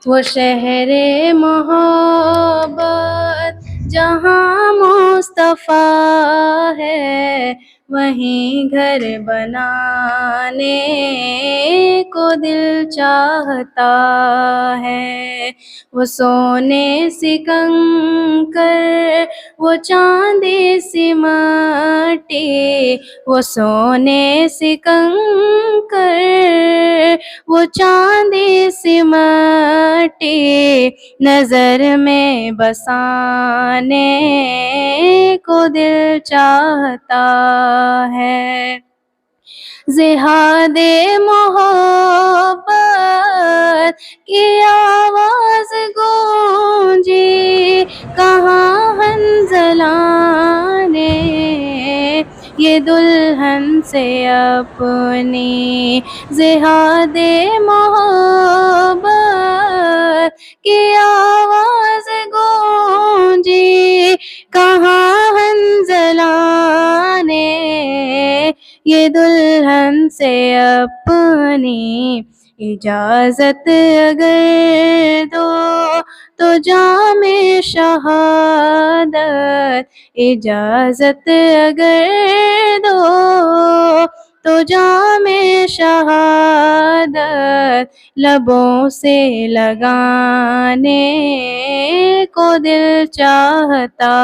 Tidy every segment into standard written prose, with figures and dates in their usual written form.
وہ شہر محبت جہاں مصطفیٰ ہے، وہیں گھر بنانے کو دل چاہتا ہے۔ وہ سونے سی کنکر، وہ چاندی سی مٹی، وہ سونے سی کنکر، وہ چاندی سی مٹی، نظر میں بسانے کو دل چاہتا ہے۔ جہاد محبت کی آواز گونجی کہاں حنظلہ نے یہ دلہن سے اپنی، جہاد محبت کی آواز گونجی کہاں حنظلہ نے یہ دلہن سے اپنی، اجازت اگر دو تو جام شہادت، اجازت اگر دو تو جام شہادت لبوں سے لگانے کو دل چاہتا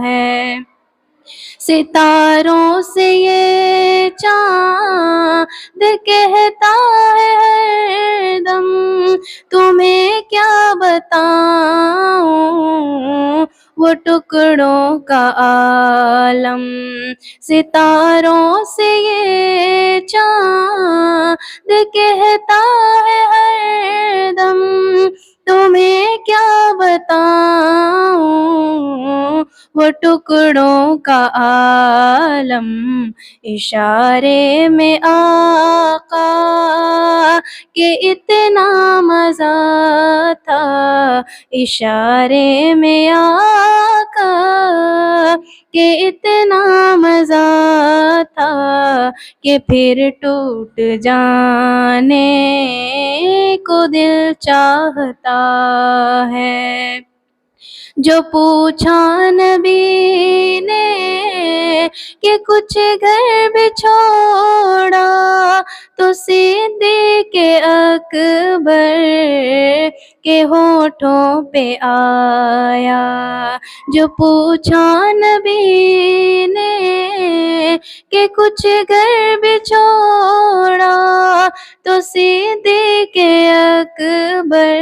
ہے۔ ستاروں سے یہ چاند کہتا ہے ہر دم، تمہیں کیا بتاؤں وہ ٹکڑوں کا عالم۔ ستاروں سے یہ چاند کہتا ہے ہر دم، تمہیں کیا بتاؤں وہ ٹکڑوں کا عالم۔ اشارے میں آقا کہ اتنا مزہ تھا، اشارے میں آقا کہ اتنا مزہ تھا کہ پھر ٹوٹ جانے کو دل چاہتا ہے۔ جو پوچھا نبی نے کہ کچھ گھر بھی چھوڑا، تو صدیق اکبر کے ہونٹوں پہ آیا۔ جو پوچھا نبی نے کہ کچھ گھر بھی چھوڑا، تو صدیق اکبر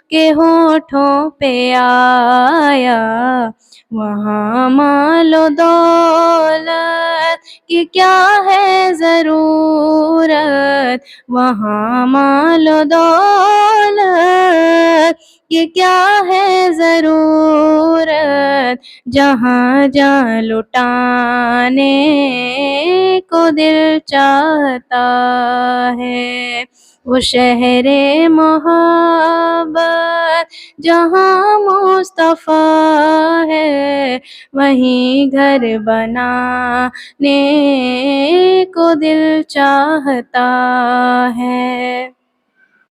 کے ہونٹوں پہ آیا۔ وہاں مال و دولت کی کیا ہے ضرورت، وہاں مال و دولت کی کیا ہے ضرورت، جہاں جاں لٹانے کو دل چاہتا ہے۔ وہ شہر محبت جہاں مصطفیٰ ہے، وہیں گھر بنانے کو دل چاہتا ہے۔